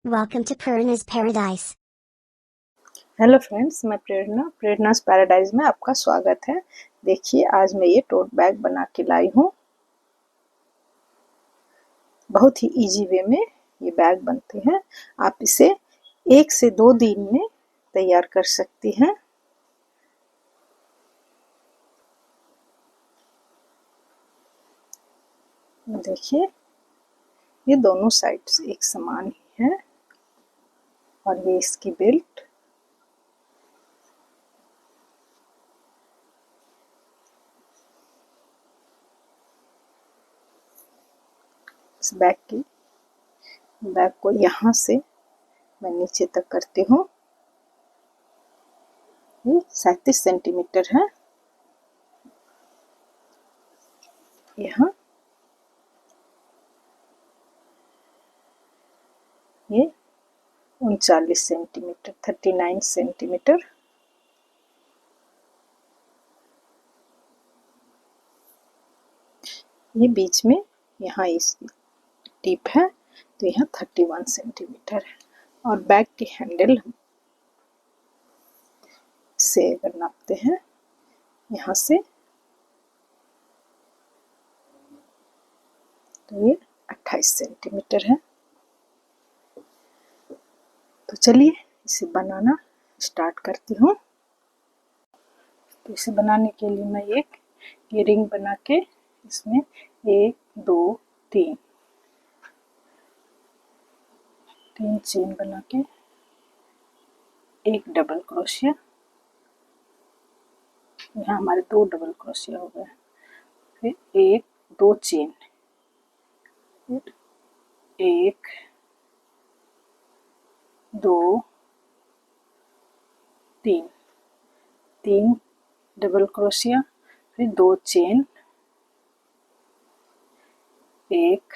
Welcome to Purna's Paradise. Hello friends, मैं प्रेरणास paradise में आपका स्वागत है। देखिए, आज मैं ये टोट बैग बना के लाई हूँ। बहुत ही इजी वे में ये बैग बनते हैं। आप इसे 1 से 2 दिन में तैयार कर सकती हैं। देखिए, ये दोनों साइड्स एक समान ही है और ये इसकी बेल्ट। इस बैग को यहाँ से मैं नीचे तक करती हूँ। ये 37 सेंटीमीटर है। यहाँ ये 39 सेंटीमीटर, 39 सेंटीमीटर। ये बीच में यहाँ इसकी टिप है, तो यहाँ 31 सेंटीमीटर है। और बैग की हैंडल से अगर नापते हैं यहाँ से, तो ये 28 सेंटीमीटर है। तो चलिए इसे बनाना स्टार्ट करती हूँ। तो इसे बनाने के लिए मैं एक ये रिंग बना के इसमें 1 2 3 चेन बना के एक डबल क्रोशिया, यहाँ हमारे 2 डबल क्रोशिया हो गए। फिर 1 2 चेन, फिर 1 2 3 डबल क्रोशिया, फिर 2 चेन, 1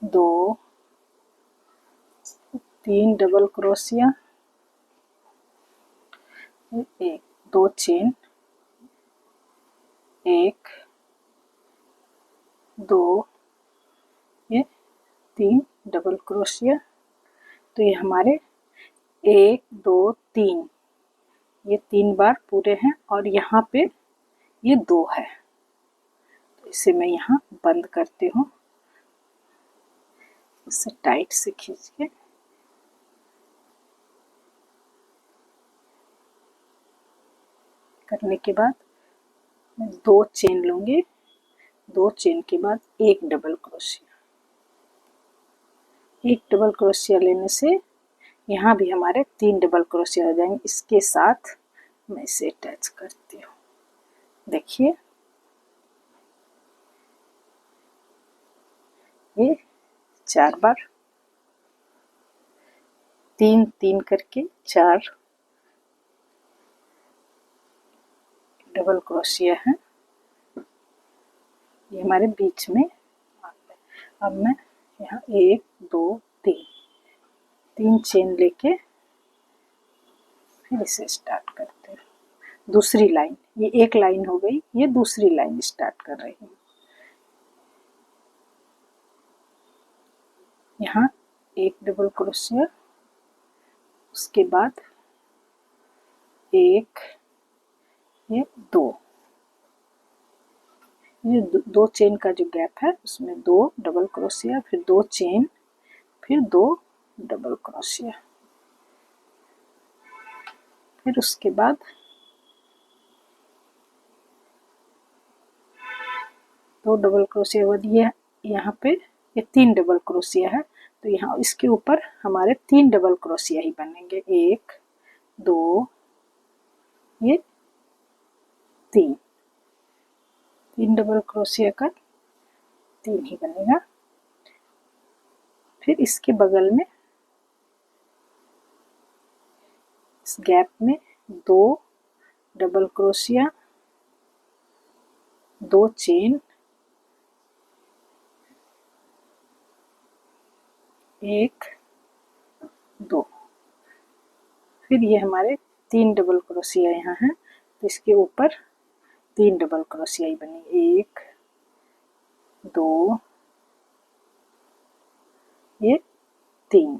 2 3 डबल क्रोशिया, फिर 1 2 चेन, 1 2 ये 3 डबल क्रोशिया। तो ये हमारे 1 2 3 ये 3 बार पूरे हैं और यहाँ पे ये 2 है। तो इसे मैं यहाँ बंद करती हूँ, इसे टाइट से खींच के। करने के बाद मैं 2 चेन लूँगी, 2 चेन के बाद 1 डबल क्रोशिया। 1 डबल क्रोशिया लेने से यहाँ भी हमारे 3 डबल क्रोशिया हो जाएंगे। इसके साथ मैं इसे अटैच करती हूँ। देखिए, ये 4 बार 3 3 करके 4 डबल क्रोशिया है। ये हमारे बीच में आ गए। अब मैं यहाँ 1 2 3 चेन लेके फिर इसे स्टार्ट करते हैं। दूसरी लाइन, ये एक लाइन हो गई, ये दूसरी लाइन स्टार्ट कर रही हूँ। यहाँ 1 डबल क्रोशिया, उसके बाद 1 ये 2, ये 2 चेन का जो गैप है उसमें 2 डबल क्रोशिया, फिर 2 चेन, फिर 2 डबल क्रोशिया। फिर उसके बाद 2 डबल क्रोशिया बाद ये यहाँ पे ये 3 डबल क्रोशिया है, तो यहाँ इसके ऊपर हमारे 3 डबल क्रोशिया ही बनेंगे। 1 2 ये 3 डबल क्रोशिया का 3 ही बनेगा। फिर इसके बगल में इस गैप में 2 डबल क्रोशिया, 2 चेन, 1 2, फिर ये हमारे 3 डबल क्रोशिया यहाँ है, तो इसके ऊपर 3 डबल क्रोशिया ही बनेगी। 1 2 ये 3,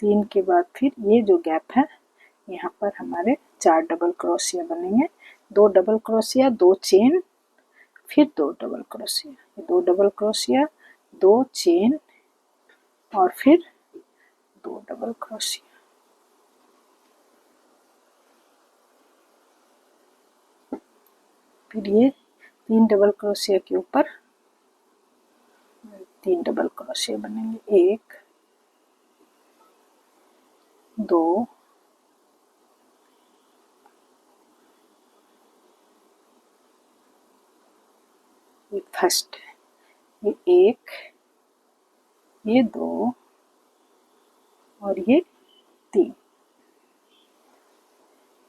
3 के बाद फिर ये जो गैप है यहाँ पर हमारे 4 डबल क्रोशिया बनेंगे, 2 डबल क्रोशिया, 2 चेन, फिर 2 double crochet, 2 double crochet, 2 chain और फिर 2 डबल क्रोशिया। फिर ये 3 डबल क्रोशिया के ऊपर 3 डबल क्रोशिया बनेंगे, 1 2 ये फर्स्ट, ये 1, ये 2 और ये 3,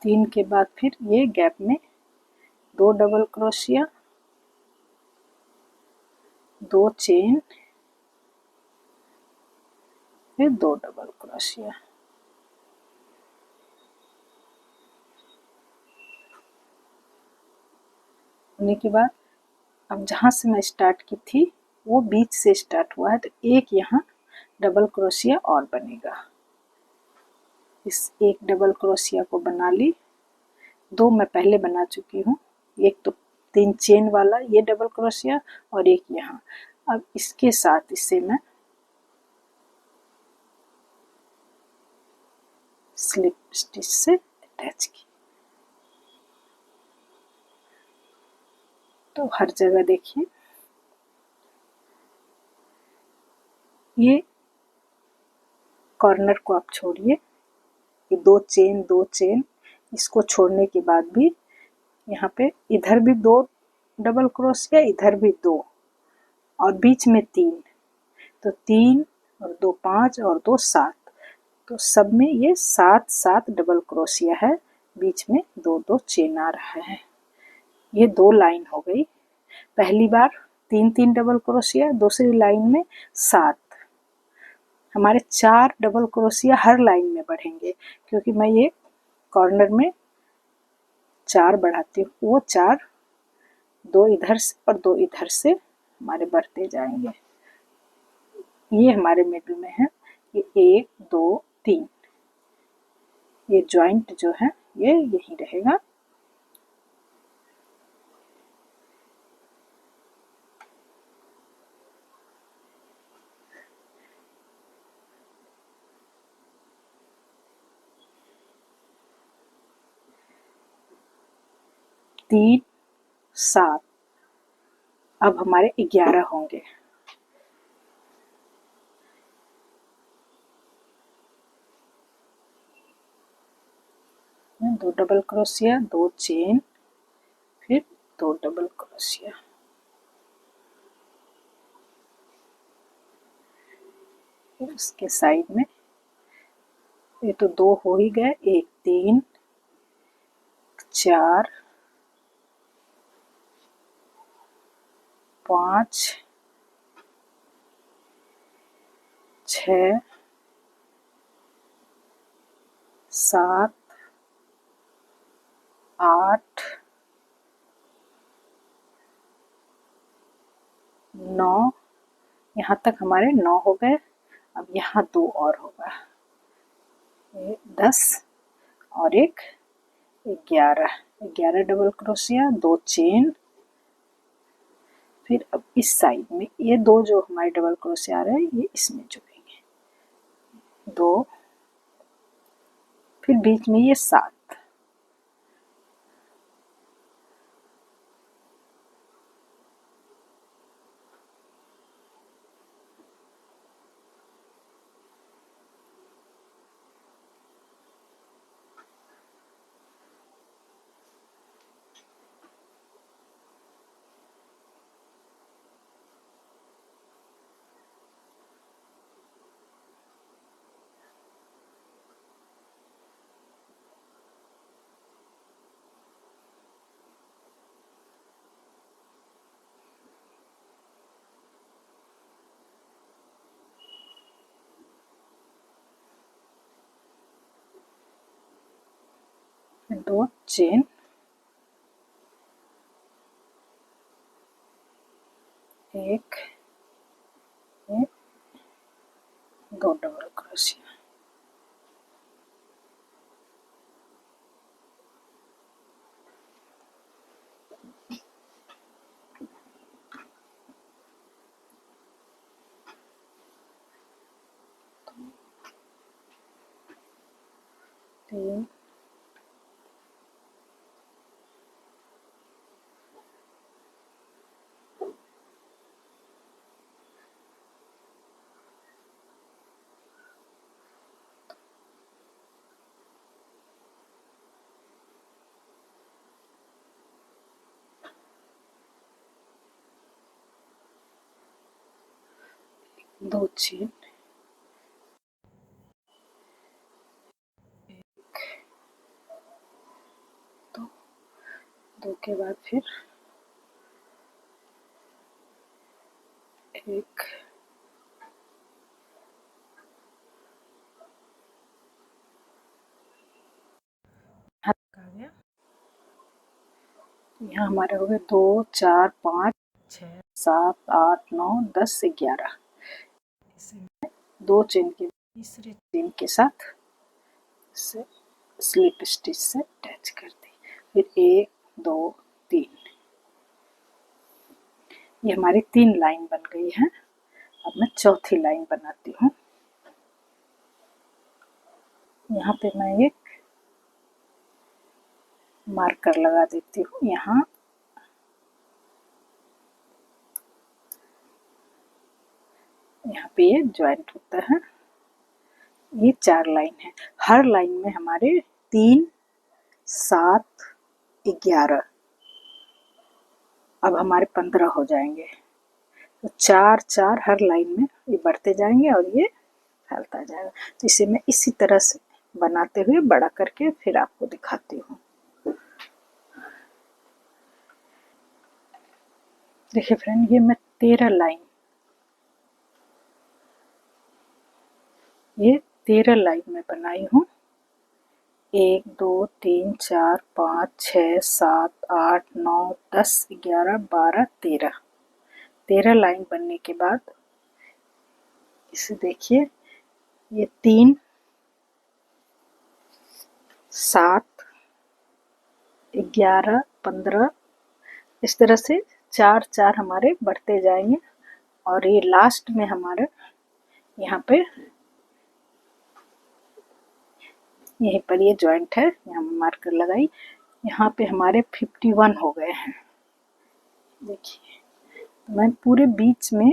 3 के बाद फिर ये गैप में 2 डबल क्रोशिया, 2 चेन, फिर 2 डबल क्रोशिया। होने के बाद अब जहाँ से मैं स्टार्ट की थी वो बीच से स्टार्ट हुआ है, तो एक यहाँ डबल क्रोशिया और बनेगा। इस एक डबल क्रोशिया को बना ली, 2 मैं पहले बना चुकी हूँ, एक तो 3 चेन वाला ये डबल क्रोशिया और एक यहाँ। अब इसके साथ इसे मैं स्लिप स्टिच से अटैच की। तो हर जगह देखिए ये कॉर्नर को आप छोड़िए, ये 2 चेन 2 चेन, इसको छोड़ने के बाद भी यहाँ पे इधर भी 2 डबल क्रोशिया, इधर भी 2 और बीच में 3, तो 3 और 2 5 और 2 7, तो सब में ये 7 7 डबल क्रोशिया है, बीच में 2 2 चेन आ रहा है। ये 2 लाइन हो गई, पहली बार 3 3 डबल क्रोशिया, दूसरी लाइन में 7, हमारे 4 डबल क्रोशिया हर लाइन में बढ़ेंगे, क्योंकि मैं ये कॉर्नर में 4 बढ़ाती हूँ, वो 4 2 इधर से और 2 इधर से हमारे बढ़ते जाएंगे। ये हमारे मिडिल में है, ये 1 2 3, ये जॉइंट जो है ये यही रहेगा। तीन 7, अब हमारे 11 होंगे। दो डबल क्रोशिया, 2 चेन, फिर 2 डबल क्रोशिया। उसके साइड में ये तो 2 हो ही गए, 1 3 4 5 6 7 8 9, यहाँ तक हमारे 9 हो गए। अब यहाँ 2 और होगा, 10 और एक 11, 11 डबल क्रोशिया, 2 चेन, फिर अब इस साइड में ये 2 जो हमारे डबल क्रोशिया आ रहे हैं ये इसमें जुड़ेंगे, 2, फिर बीच में ये 7, फिर 2 चेन, 1 1 2 डबल क्रोशिया, तीन, दो चेन, एक, दो, दो के बाद फिर एक, हाथ आ गया। यहाँ हमारे हो गए 2 4 5 6 7 8 9 10 11। इसे मैं 2 चेन के तीसरे चेन के साथ से स्लिप स्टिच से अटैच कर दी। फिर 1 2 3, ये हमारी 3 लाइन बन गई है। अब मैं चौथी लाइन बनाती हूँ। यहाँ पे मैं एक मार्कर लगा देती हूँ। यहाँ पे ये ज्वाइंट होता है। ये 4 लाइन है। हर लाइन में हमारे 3 7 11, अब हमारे 15 हो जाएंगे। तो 4 4 हर लाइन में ये बढ़ते जाएंगे और ये फैलता जाएगा। तो इसे मैं इसी तरह से बनाते हुए बड़ा करके फिर आपको दिखाती हूँ। देखिए फ्रेंड, ये मैं 13 लाइन, ये 13 लाइन में बनाई हूँ। 1 2 3 4 5 6 7 8 9 10 11 12 13, 13 लाइन बनने के बाद इसे देखिए, ये 3 7 11 15, इस तरह से 4 4 हमारे बढ़ते जाएंगे। और ये लास्ट में हमारे यहाँ पे, यहीं पर ये जॉइंट है, यहाँ मार्कर लगाई, यहाँ पे हमारे 51 हो गए हैं। देखिए, तो मैं पूरे बीच में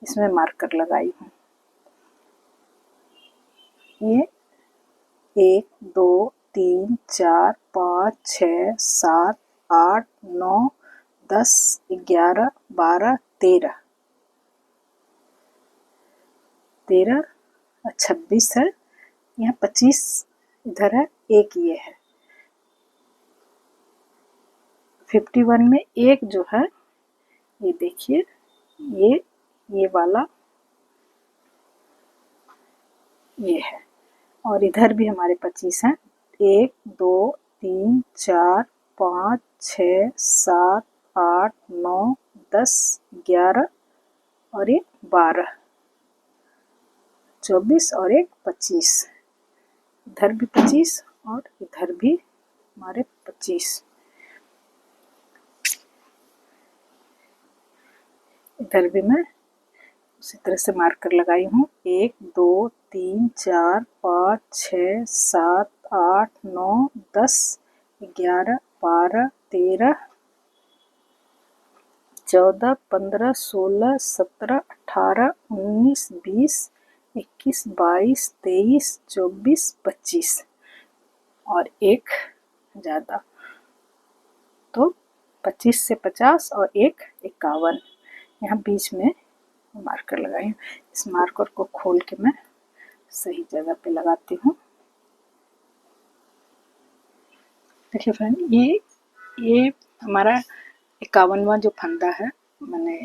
इसमें मार्कर लगाई हूँ। ये 1 2 3 4 5 6 7 8 9 10 11 12 13, 13 26 है, यहाँ 25 इधर है, एक ये है। 51 में एक जो है, ये देखिए, ये वाला ये है। और इधर भी हमारे 25 हैं। 1 2 3 4 5 6 7 8 9 10 11 और एक 12 24 और एक 25, इधर भी 25 और इधर भी हमारे 25, इधर भी मैं उसी तरह से मार्कर लगाई हूँ। 1 2 3 4 5 6 7 8 9 10 11 12 13 14 15 16 17 18 19 20 21 22 23 24 25 और एक ज़्यादा, तो 25 से 50 और एक 51। यहाँ बीच में मार्कर लगाई। इस मार्कर को खोल के मैं सही जगह पे लगाती हूँ। देखिए फ्रेंड, ये हमारा 51वां जो फंदा है, मैंने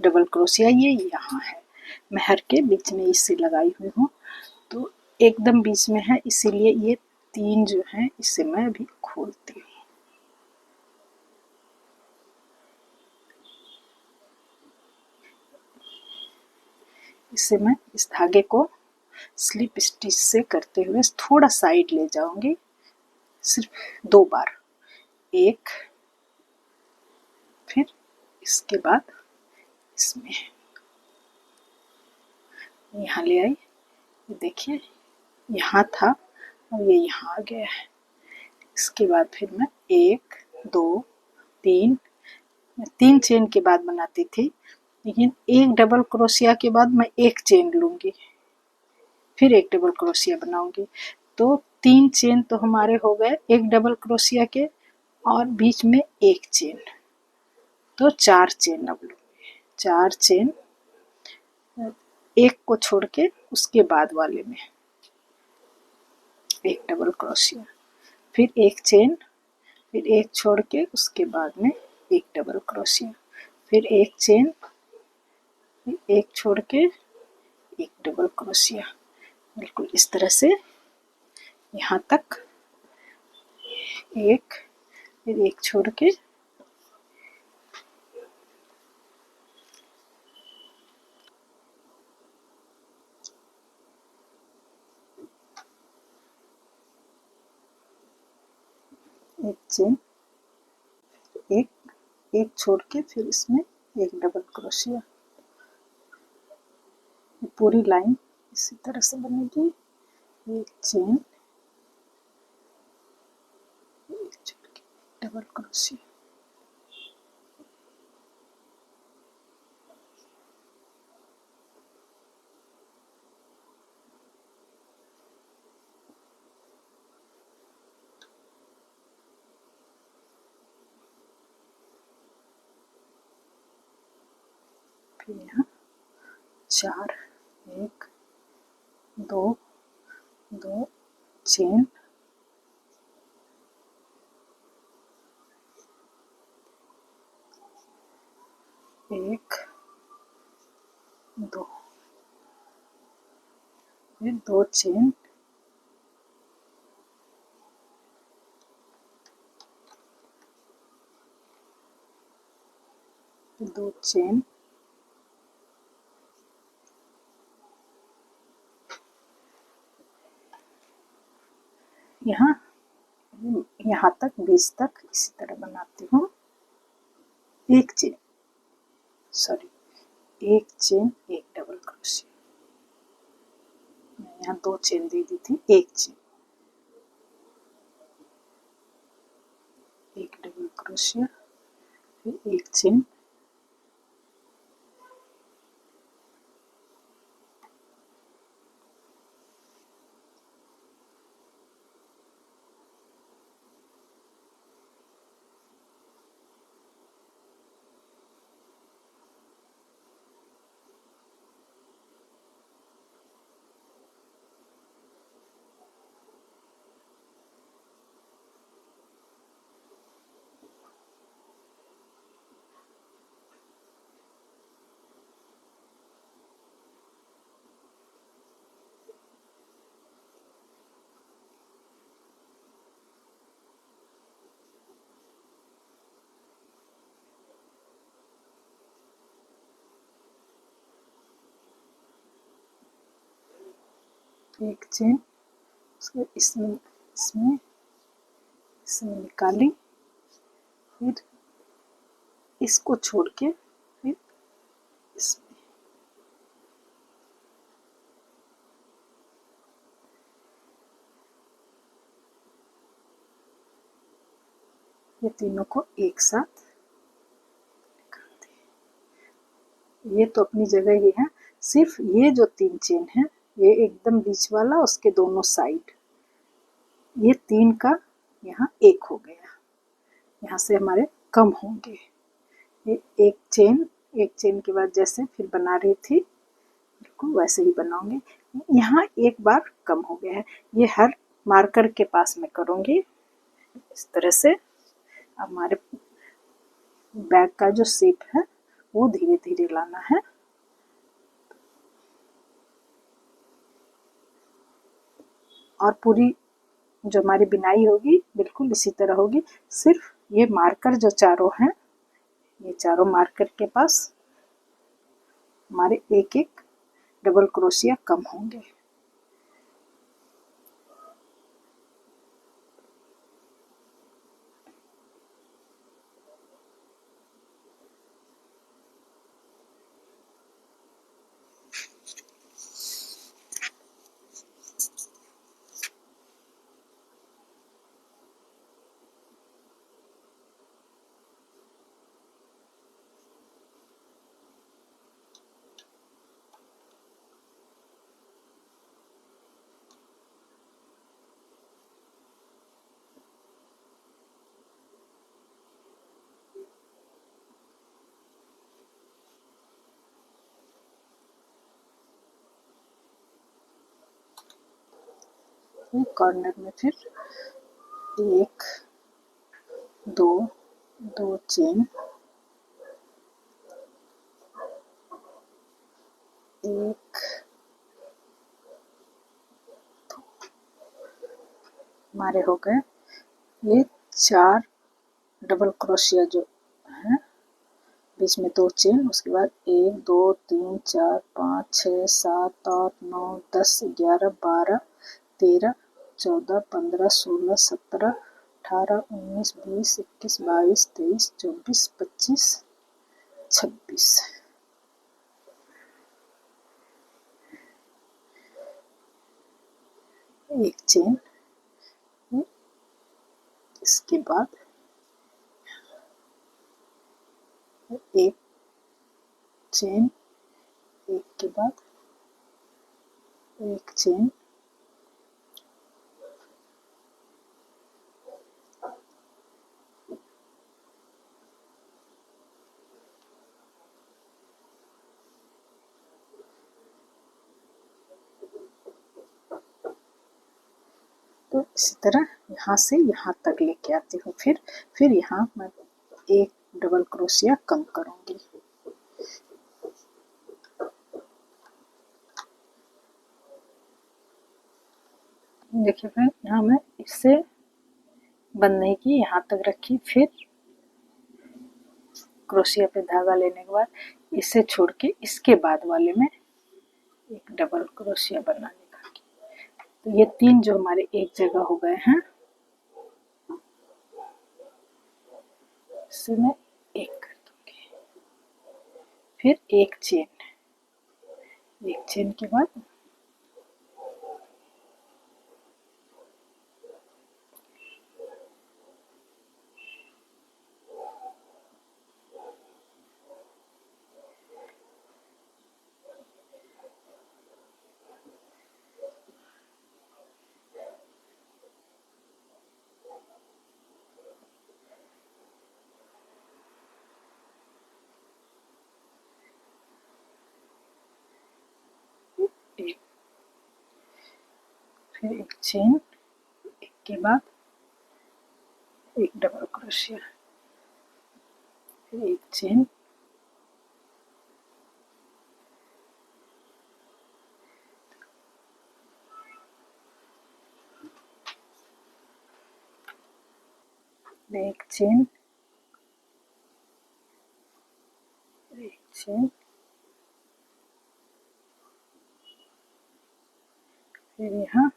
डबल क्रोशिया ये यहाँ है। मैं हर के बीच में इसे लगाई हुई हूँ, तो एकदम बीच में है, इसीलिए ये 3 जो है इसे मैं अभी खोलती हूँ। इसे मैं इस धागे को स्लिप स्टिच से करते हुए थोड़ा साइड ले जाऊंगी, सिर्फ 2 बार, एक, फिर इसके बाद इसमें यहाँ ले आई, ये देखिए यहाँ था और ये यहाँ आ गया है। इसके बाद फिर मैं 1 2 3, मैं 3 चेन के बाद बनाती थी, लेकिन एक डबल क्रोशिया के बाद मैं एक चेन लूँगी, फिर एक डबल क्रोशिया बनाऊंगी। तो 3 चेन तो हमारे हो गए एक डबल क्रोशिया के, और बीच में एक चेन, तो 4 चेन अब लूँगी। 4 चेन, एक को छोड़ के उसके बाद वाले में एक डबल क्रोशिया, फिर एक चेन, फिर एक छोड़ के उसके बाद में एक डबल क्रोशिया, फिर एक चेन, फिर एक छोड़ के एक डबल क्रोशिया, बिल्कुल इस तरह से यहाँ तक, एक, फिर एक छोड़ के एक चेन, एक छोड़ के फिर इसमें एक डबल क्रोशिया। पूरी लाइन इसी तरह से बनेगी, एक चेन, एक छोड़ के डबल क्रोशिया। फिर यहाँ 4, 1 2 2 चेन, एक, 2, फिर 2 चेन, फिर 2 चेन, यहाँ तक, बीच तक इसी तरह बनाती हूँ। एक चेन, सॉरी, एक चेन, एक डबल क्रोशिया, मैं यहाँ 2 चेन दे दी थी, एक चेन, एक डबल क्रोशिया, फिर एक चेन, एक चेन, उसको इसमें इसमें इसमें निकाली, फिर इसको छोड़ के फिर इसमें, ये तीनों को एक साथ निकालते हैं। ये तो अपनी जगह ही है, सिर्फ ये जो 3 चेन है, ये एकदम बीच वाला, उसके दोनों साइड, ये 3 का यहाँ एक हो गया, यहाँ से हमारे कम होंगे। ये एक चेन के बाद जैसे फिर बना रही थी बिल्कुल वैसे ही बनाऊंगी। यहाँ एक बार कम हो गया है, ये हर मार्कर के पास में करूँगी इस तरह से। हमारे बैग का जो शेप है वो धीरे धीरे लाना है। और पूरी जो हमारी बिनाई होगी बिल्कुल इसी तरह होगी, सिर्फ ये मार्कर जो चारों हैं, ये चारों मार्कर के पास हमारे एक एक डबल क्रोशिया कम होंगे। कॉर्नर में फिर एक दो दो चेन, एक हमारे हो गए ये 4 डबल क्रोशिया जो है, बीच में 2 चेन, उसके बाद 1 2 3 4 5 6 7 8 9 10 11 12 13 14 15 16 17 18 19 20 21 22 23 24 25 26। एक चेन, इसके बाद एक चेन, एक के बाद एक चेन, तो इसी तरह यहाँ से यहाँ तक लेके आती हूँ। फिर यहाँ मैं एक डबल क्रोशिया कम करूँगी। देखिए फ्रेंड, यहाँ मैं इससे बंद नहीं की, यहाँ तक रखी, फिर क्रोशिया पे धागा लेने के बाद इसे छोड़ के इसके बाद वाले में एक डबल क्रोशिया बनाने का। तो ये 3 जो हमारे एक जगह हो गए हैं, इससे मैं एक कर दूंगी। फिर एक चेन के बाद एक, फिर एक चेन, एक के बाद एक डबल क्रोशिया, फिर एक चेन, एक चेन, एक चेन, फिर यहाँ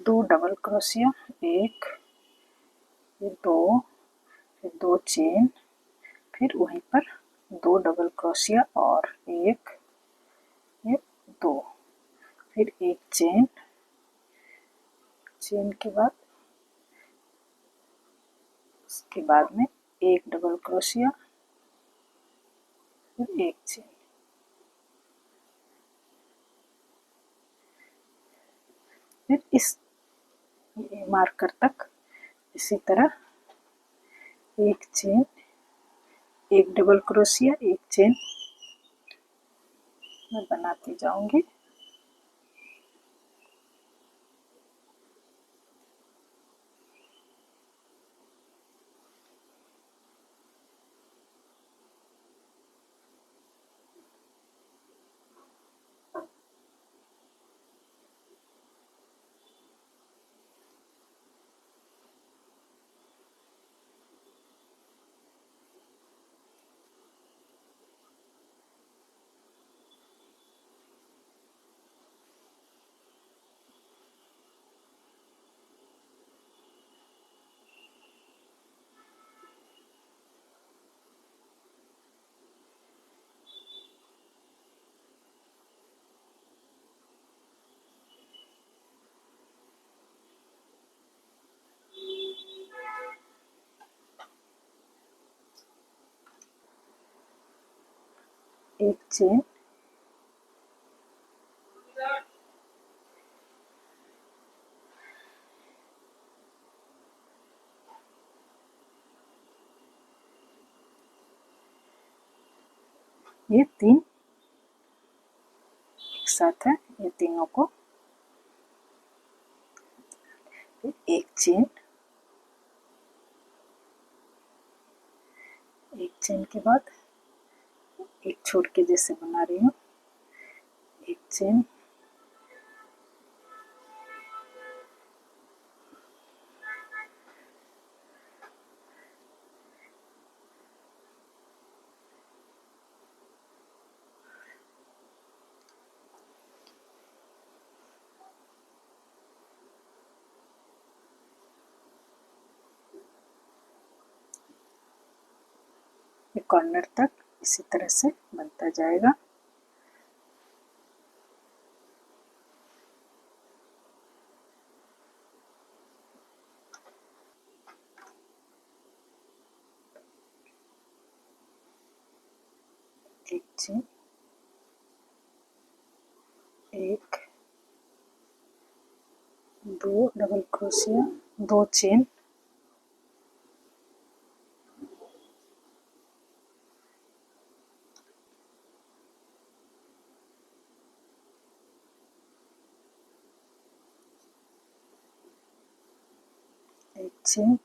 2 डबल क्रोशिया, एक, फिर 2, फिर 2 चेन, फिर वहीं पर 2 डबल क्रोशिया और एक, ये 2, फिर एक चेन, चेन के बाद उसके बाद में एक डबल क्रोशिया, फिर एक चेन, फिर इस मार्कर तक इसी तरह एक चेन, एक डबल क्रोशिया, एक चेन मैं बनाती जाऊंगी। एक चेन, ये 3 एक साथ है, ये तीनों को, फिर एक चेन, एक चेन के बाद एक छोड़ के जैसे बना रही हूँ, एक चेन, ये कॉर्नर तक इसी तरह से बनता जाएगा। एक चेन, एक, दो डबल क्रोशिया, दो चेन, एक चेन,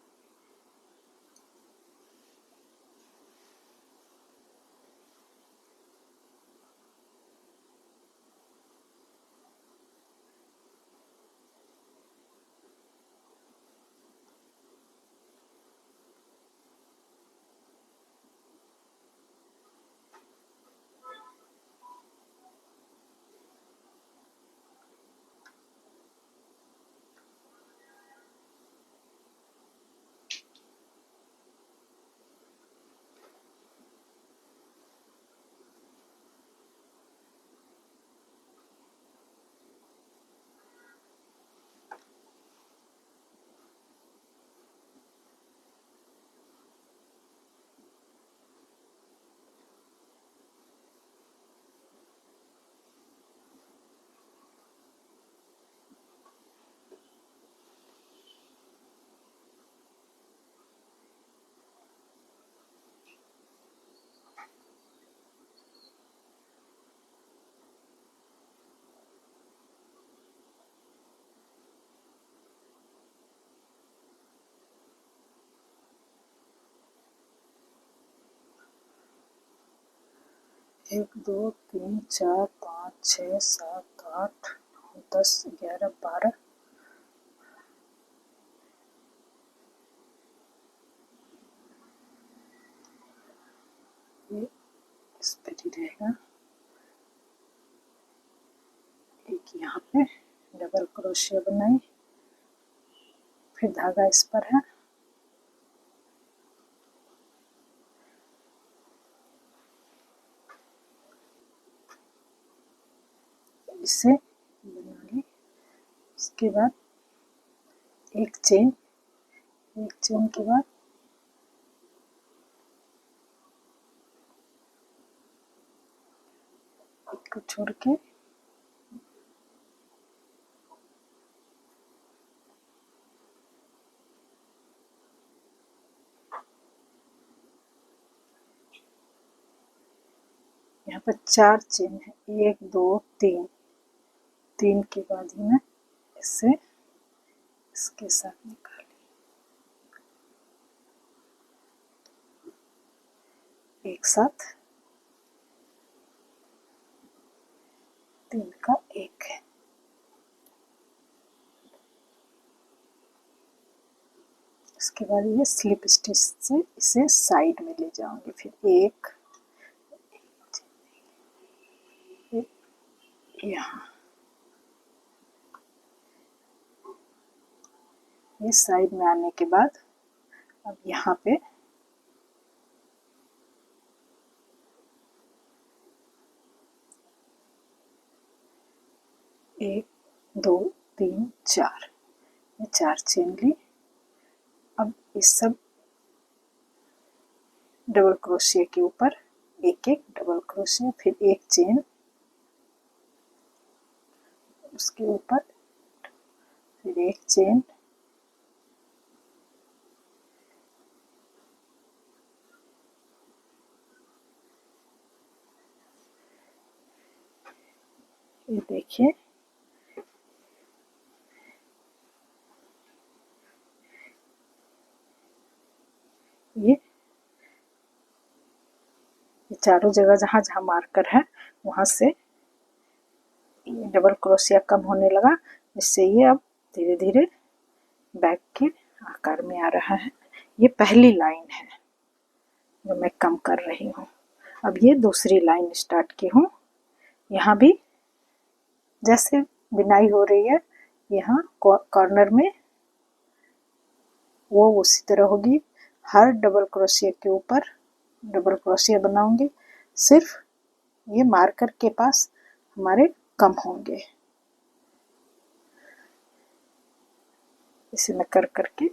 एक, दो, तीन, चार, पाँच, 6, 7, 8, 9, 10, 11, 12, ये इस पर ही रहेगा। एक यहाँ पे डबल क्रोशिया बनाई, फिर धागा इस पर है, इसे बना ली। उसके बाद एक चेन, एक चेन के बाद एक को छोड़ के यहाँ पर 4 चेन है, 1, 2, 3, 3 के बाद ही मैं इसे इसके साथ निकाली, एक साथ 3 का 1 है। उसके बाद ये स्लिप स्टिच से इसे साइड में ले जाऊंगी, फिर एक यहाँ, ये साइड में आने के बाद अब यहाँ पे एक, दो, तीन, चार, ये 4 चेन ली। अब इस सब डबल क्रोशिया के ऊपर एक एक डबल क्रोशिया, फिर एक चेन, उसके ऊपर फिर एक चेन, ये देखिए ये चारों जगह जहाँ जहाँ मार्कर है वहाँ से ये डबल क्रोशिया कम होने लगा, जिससे ये अब धीरे धीरे बैग के आकार में आ रहा है। ये पहली लाइन है जो मैं कम कर रही हूँ। अब ये दूसरी लाइन स्टार्ट की हूँ। यहाँ भी जैसे बिनाई हो रही है, यहाँ कॉर्नर में वो उसी तरह होगी। हर डबल क्रोशिया के ऊपर डबल क्रोशिया बनाऊंगी, सिर्फ ये मार्कर के पास हमारे कम होंगे। इसे मैं कर करके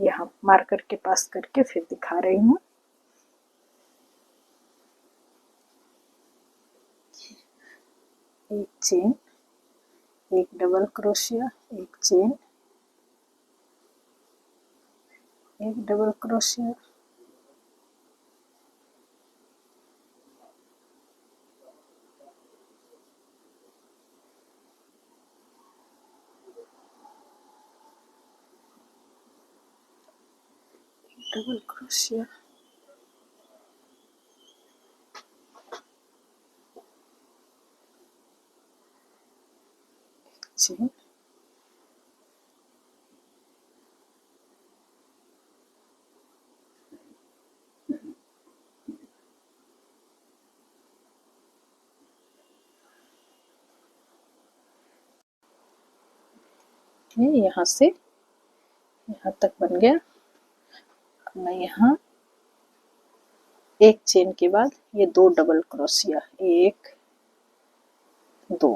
यहाँ मार्कर के पास करके फिर दिखा रही हूँ। एक चेन, एक डबल क्रोशिया, एक चेन, एक double crochet, double crochet, chain, यहाँ से यहाँ तक बन गया। मैं यहाँ एक चेन के बाद ये दो डबल क्रोशिया, एक दो,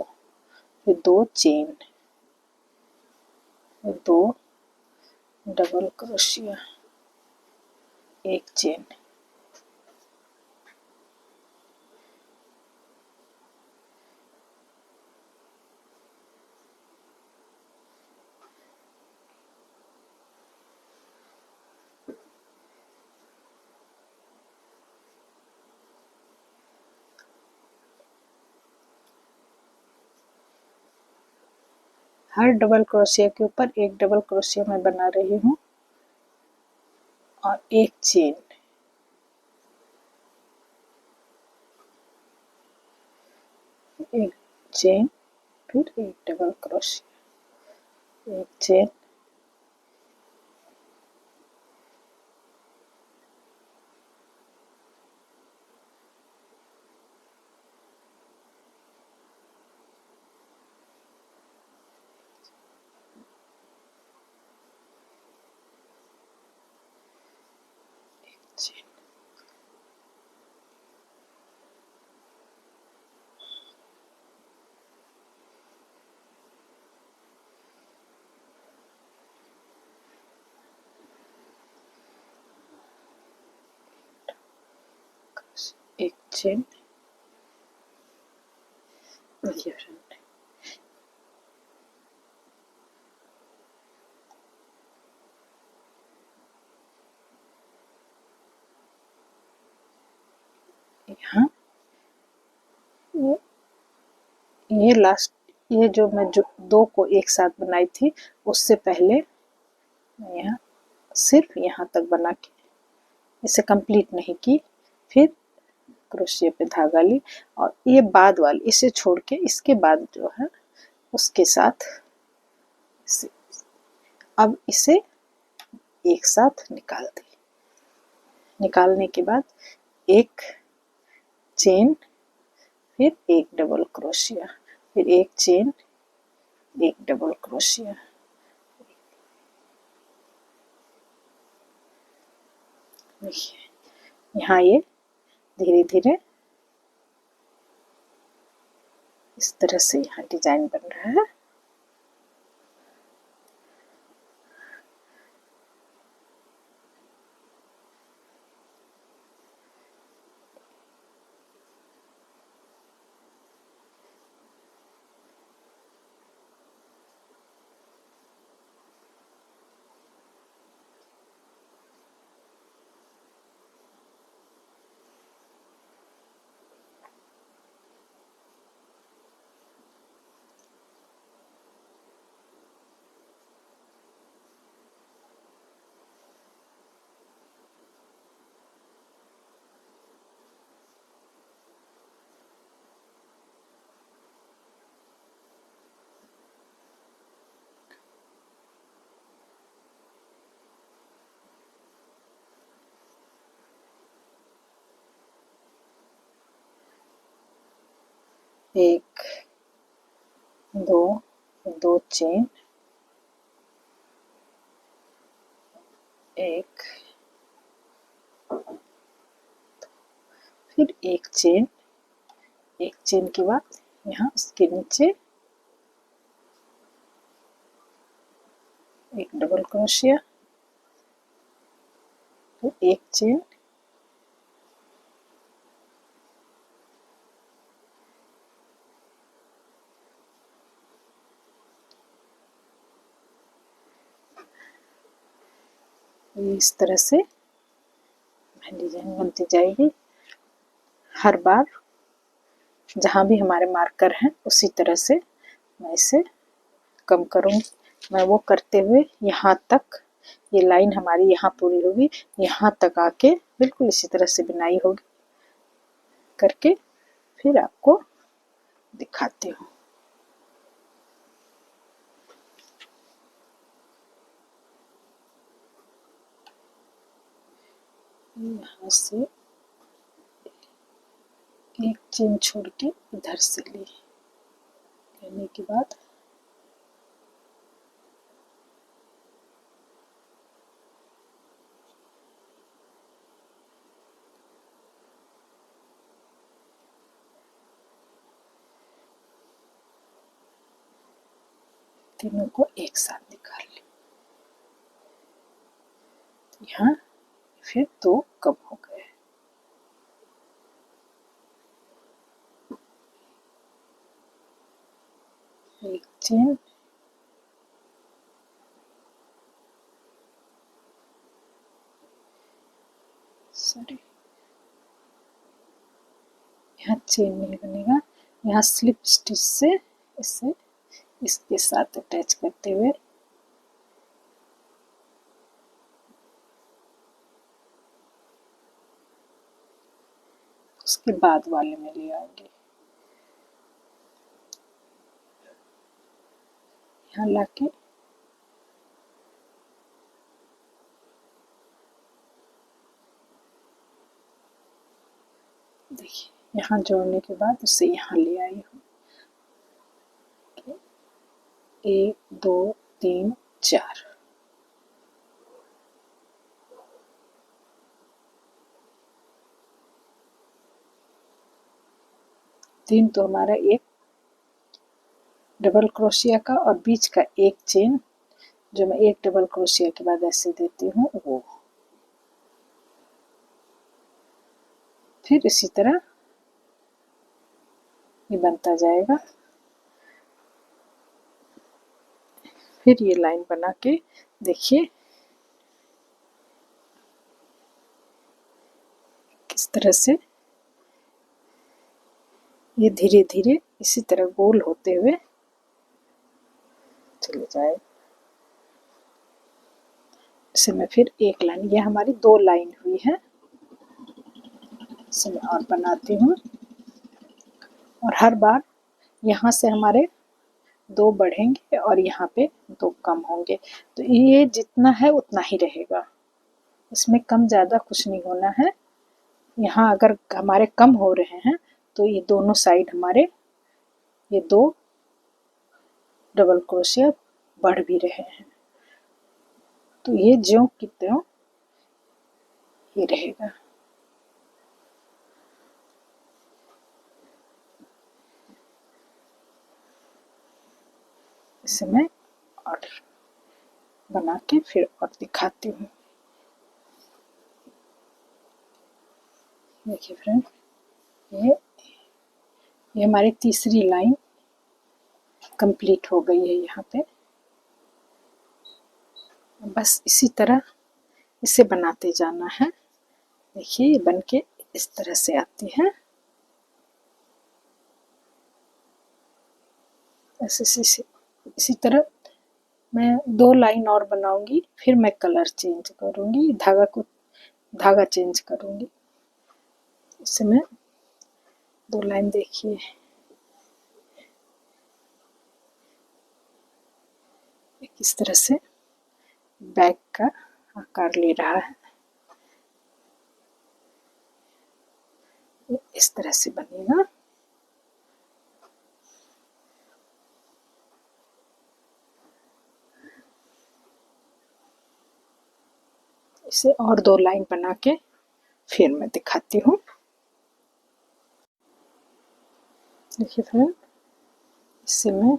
फिर दो चेन, फिर दो डबल क्रोशिया, एक चेन, हर डबल क्रोशिया के ऊपर एक डबल क्रोशिया मैं बना रही हूँ और एक चेन, एक चेन, फिर एक डबल क्रोशिया, एक चेन, चेन। एक चेन, देखिए फ्रेंड, यहाँ ये लास्ट, ये जो मैं जो दो को एक साथ बनाई थी उससे पहले मैं यहाँ सिर्फ यहाँ तक बना के इसे कंप्लीट नहीं की, फिर क्रोशिया पे धागा ली और ये बाद वाली इसे छोड़ के इसके बाद जो है उसके साथ अब इसे एक साथ निकाल दी। निकालने के बाद एक चेन, फिर एक डबल क्रोशिया, फिर एक चेन, एक डबल क्रोशिया, देखिए यहाँ ये धीरे धीरे इस तरह से यहाँ डिजाइन बन रहा है। एक, दो, दो चेन, एक, फिर एक चेन के बाद यहाँ उसके नीचे एक डबल क्रोशिया, फिर एक चेन, इस तरह से डिजाइन बनती जाएगी। हर बार जहाँ भी हमारे मार्कर हैं उसी तरह से मैं इसे कम करूँगी। मैं वो करते हुए यहाँ तक, ये लाइन हमारी यहाँ पूरी होगी, यहाँ तक आके बिल्कुल इसी तरह से बुनाई होगी करके फिर आपको दिखाती हूँ। यहाँ से एक चेन छोड़ के इधर से लेने के बाद तीनों को एक साथ निकाल लें। यहाँ फिर दो कम हो गए। एक चेन, सॉरी यहाँ चेन नहीं बनेगा, यहाँ स्लिप स्टिच से इसे इसके साथ अटैच करते हुए उसके बाद वाले में ले आएंगे। यहाँ लाके देखिए, यहाँ जोड़ने के बाद उसे यहाँ ले आई हूँ। एक, दो, तीन, चार, तीन तो हमारा एक डबल क्रोशिया का और बीच का एक चेन जो मैं एक डबल क्रोशिया के बाद ऐसे देती हूँ वो, फिर इसी तरह ये बनता जाएगा। फिर ये लाइन बना के देखिए किस तरह से ये धीरे धीरे इसी तरह गोल होते हुए चले जाए। इसे मैं फिर एक लाइन, ये हमारी दो लाइन हुई है, इसे मैं और बनाती हूँ और हर बार यहाँ से हमारे दो बढ़ेंगे और यहाँ पे दो कम होंगे, तो ये जितना है उतना ही रहेगा, इसमें कम ज़्यादा कुछ नहीं होना है। यहाँ अगर हमारे कम हो रहे हैं तो ये दोनों साइड हमारे ये दो डबल क्रोशिया बढ़ भी रहे हैं, तो ये ज्यों की त्यों ये रहेगा। इसे मैं और बना के फिर और दिखाती हूँ। देखिए फ्रेंड, ये हमारी तीसरी लाइन कंप्लीट हो गई है। यहाँ पे बस इसी तरह इसे बनाते जाना है। देखिए ये बन के इस तरह से आती है, ऐसे इसी तरह मैं दो लाइन और बनाऊंगी, फिर मैं कलर चेंज करूंगी, धागा चेंज करूंगी। इसे मैं दो लाइन देखिए किस तरह से बैग का आकार ले रहा है, इस तरह से बनेगा। इसे और 2 लाइन बना के फिर मैं दिखाती हूँ। देखिए फ्रेंड, इससे मैं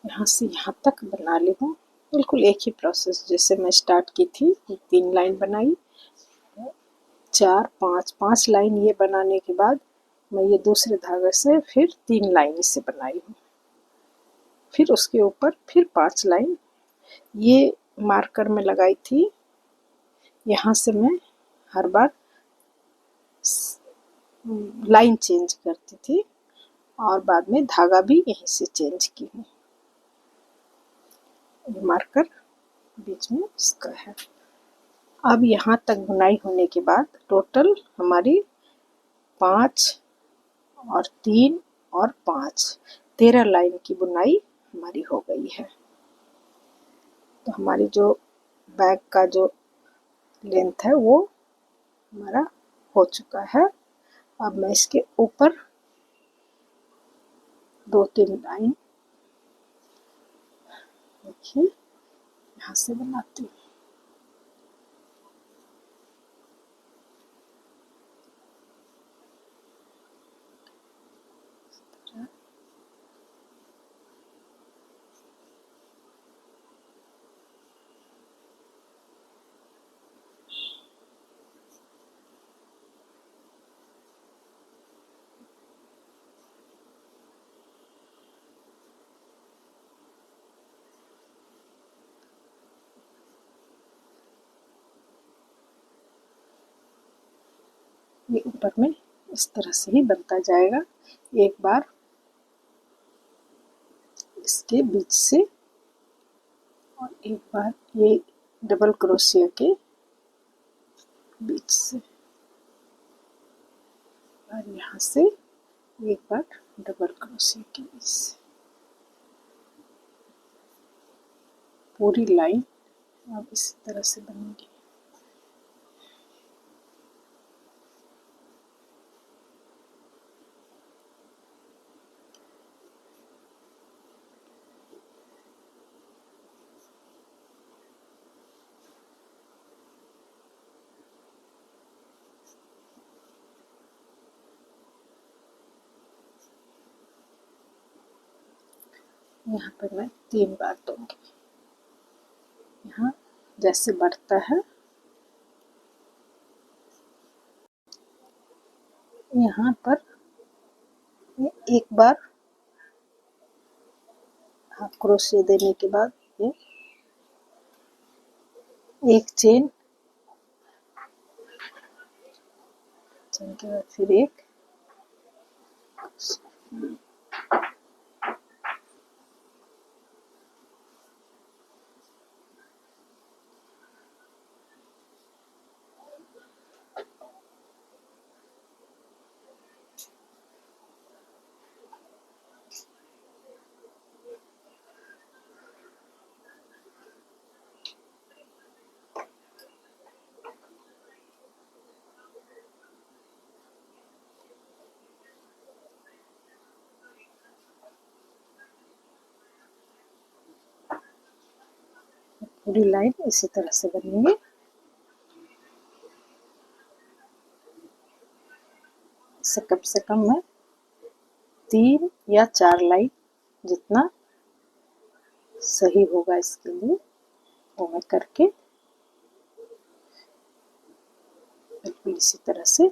यहाँ से यहाँ तक बना ली हूँ, बिल्कुल एक ही प्रोसेस जैसे मैं स्टार्ट की थी। 3 लाइन बनाई, 4 5 लाइन ये बनाने के बाद मैं ये दूसरे धागे से फिर 3 लाइन इसे बनाई हूँ, फिर उसके ऊपर फिर 5 लाइन ये मार्कर में लगाई थी। यहाँ से मैं हर बार लाइन चेंज करती थी और बाद में धागा भी यहीं से चेंज की हूँ। मार्कर बीच में इसका है। अब यहाँ तक बुनाई होने के बाद टोटल हमारी 5 और 3 और 5 13 लाइन की बुनाई हमारी हो गई है। तो हमारी जो बैक का जो लेंथ है वो हमारा हो चुका है। अब मैं इसके ऊपर 2-3 लाइन देखिए यहाँ से बनाती हूँ। ये ऊपर में इस तरह से ही बनता जाएगा। एक बार इसके बीच से और एक बार ये डबल क्रोशिया के बीच से और यहाँ से एक बार डबल क्रोशिया के बीच से पूरी लाइन अब इसी तरह से बनेगी। यहाँ पर मैं 3 बार दूंगी। यहाँ जैसे बढ़ता है यहाँ पर एक बार हाफ क्रोशिया देने के बाद ये एक चेन के बाद फिर एक पूरी लाइन इसी तरह से बनेगी। से कम मैं 3 या 4 लाइन जितना सही होगा इसके लिए वो मैं करके बिल्कुल इसी तरह से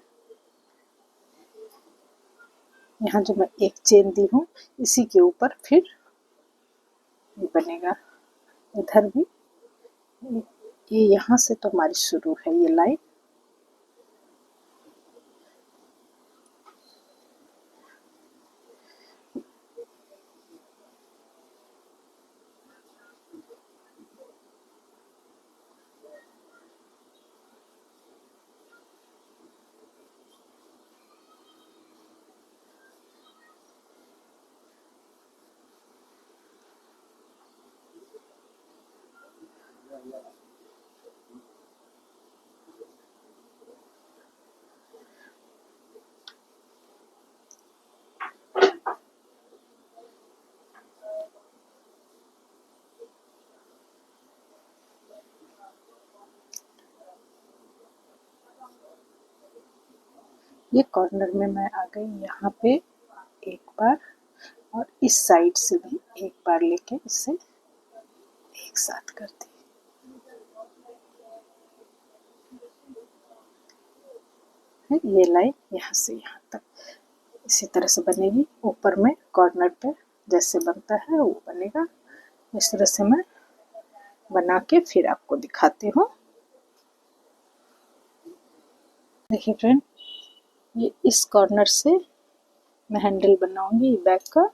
यहाँ जो मैं एक चेन दी हूँ इसी के ऊपर फिर ये बनेगा। इधर भी ये यहाँ से तो हमारी शुरू है ये लाइन। ये कॉर्नर में मैं आ गई, यहाँ पे एक बार और इस साइड से भी एक बार लेके इसे एक साथ कर दी। ये लाइन यहाँ से यहाँ तक इसी तरह से बनेगी। ऊपर में कॉर्नर पे जैसे बनता है वो बनेगा। इस तरह से मैं बना के फिर आपको दिखाती हूँ। देखिए फ्रेंड, ये इस कॉर्नर से मैं हैंडल बनाऊंगी बैक का,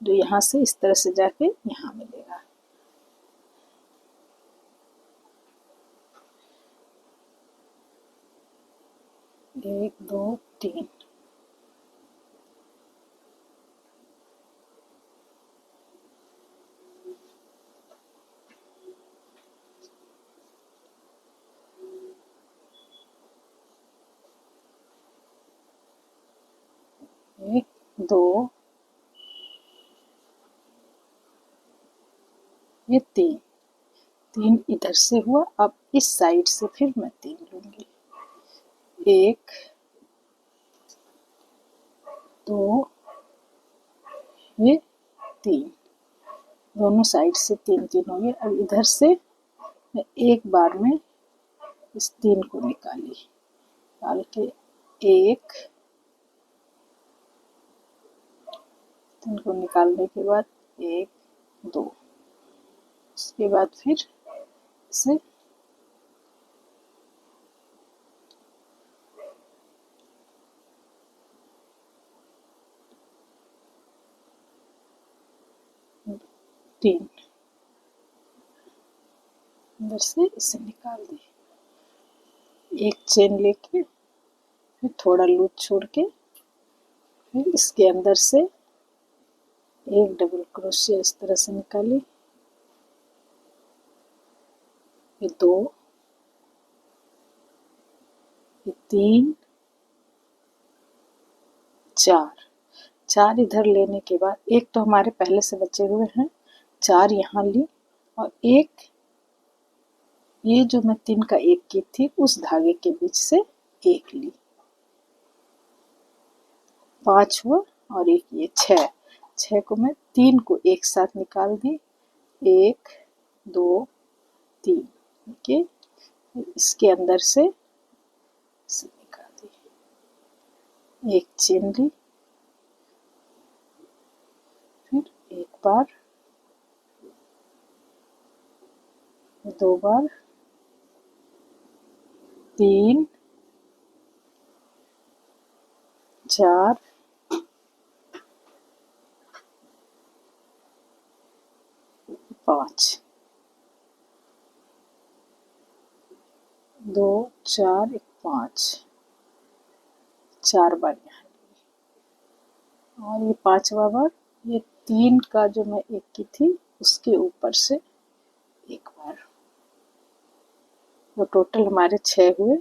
जो यहाँ से इस तरह से जाके यहाँ मिलेगा। एक दो तीन, एक दो, ये तीन, तीन इधर से हुआ। अब इस साइड से फिर मैं तीन लूंगी। एक दो, ये तीन, दोनों साइड से तीन तीन हो गए। अब इधर से मैं एक बार में इस तीन को निकाल के एक, तीन को निकालने के बाद एक दो, उसके बाद फिर इसे तीन, अंदर से इसे निकाल दी। एक चेन लेके फिर थोड़ा लूज छोड़ के फिर इसके अंदर से एक डबल क्रोशिया इस तरह से निकाली। ये दो, ये तीन, चार, चार इधर लेने के बाद एक तो हमारे पहले से बचे हुए हैं, चार यहाँ ली और एक ये जो मैं तीन का एक की थी उस धागे के बीच से एक ली, पांच हुआ और एक ये छह, छह को मैं तीन को एक साथ निकाल दी। एक दो तीन के इसके अंदर से इसे निकाल दी। एक चेन ली, फिर एक बार, दो बार, तीन, चार, पाँच, दो चार एक पाँच, चार बार यहाँ, और ये पांचवा बार ये तीन का जो मैं एक की थी उसके ऊपर से एक बार। तो टोटल हमारे छह हुए,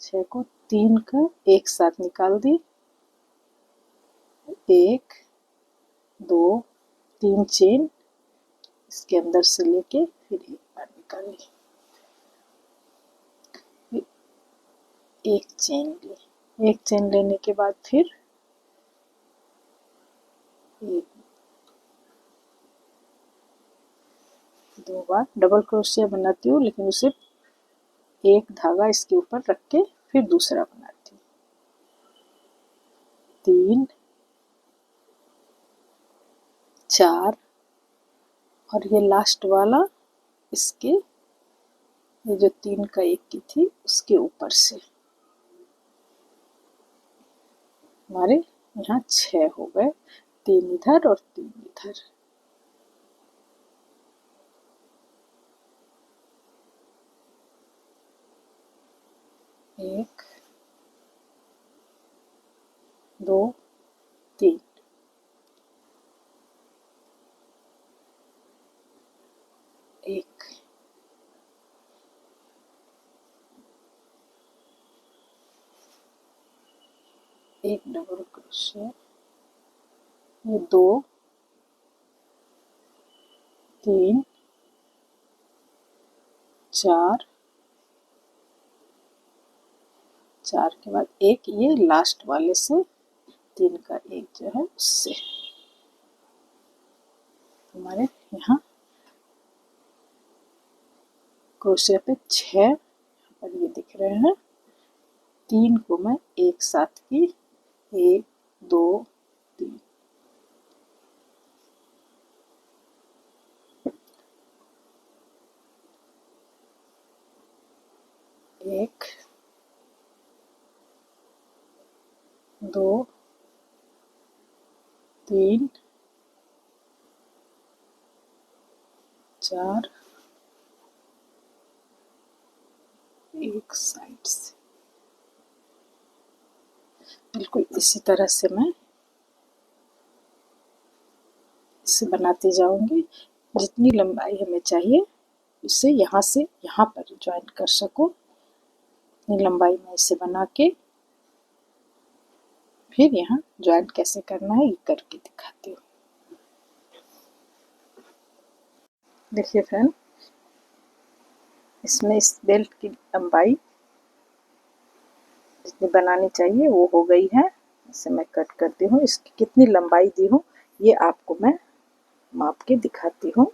छह को तीन का एक साथ निकाल दी। एक दो तीन चेन इसके अंदर से लेके फिर एक बार निकाली, फिर एक चेन ली। एक चेन लेने के बाद फिर एक दो बार डबल क्रोशिया बनाती हूँ, लेकिन उसे एक धागा इसके ऊपर रख के फिर दूसरा बनाती हूँ। तीन, चार, और ये लास्ट वाला इसके, ये जो तीन का एक की थी उसके ऊपर से हमारे यहाँ छह हो गए, तीन इधर और तीन इधर। एक दो तीन, एक, एक डबल क्रोशिया, ये दो तीन चार, 4 के बाद एक ये लास्ट वाले से 3 का एक जो है उससे हमारे यहाँ क्रोशिया पे 6 पर ये दिख रहे हैं। 3 को मैं एक साथ की 1 2 3 1 2 3 4 एक साइड से बिल्कुल इसी तरह से मैं इसे बनाती जाऊंगी। जितनी लंबाई हमें चाहिए इसे यहाँ से यहाँ पर ज्वाइन कर सकूं, इतनी लंबाई में इसे बना के फिर यहाँ ज्वाइन कैसे करना है ये करके दिखाती हूँ। देखिए फ्रेंड, इसमें इस बेल्ट की लंबाई जितनी बनानी चाहिए वो हो गई है। इसे मैं कट करती हूँ। इसकी कितनी लंबाई दी हूँ ये आपको मैं माप के दिखाती हूँ।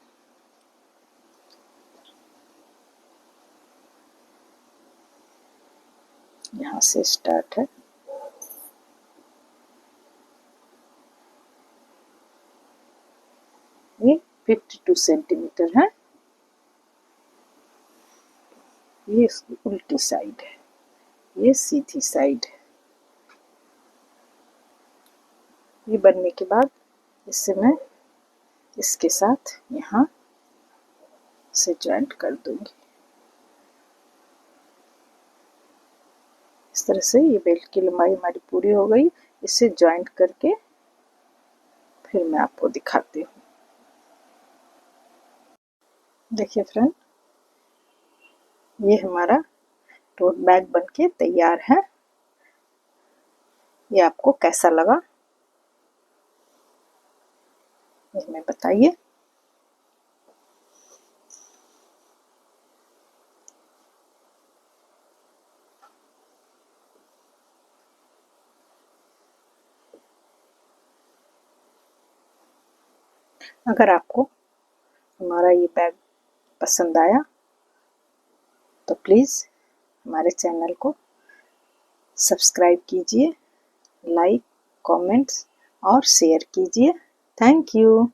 यहाँ से स्टार्ट है, ये 52 सेंटीमीटर है। ये इसकी उल्टी साइड है, ये सीधी साइड है। ये बनने के बाद इसे मैं इसके साथ यहाँ से ज्वाइंट कर दूंगी। इस तरह से ये बेल्ट की लंबाई हमारी पूरी हो गई। इसे ज्वाइंट करके फिर मैं आपको दिखाती हूँ। देखिए फ्रेंड, ये हमारा टोट बैग बनके तैयार है। ये आपको कैसा लगा ये हमें बताइए। अगर आपको हमारा ये बैग पसंद आया तो प्लीज़ हमारे चैनल को सब्सक्राइब कीजिए, लाइक, कमेंट्स और शेयर कीजिए। Thank you.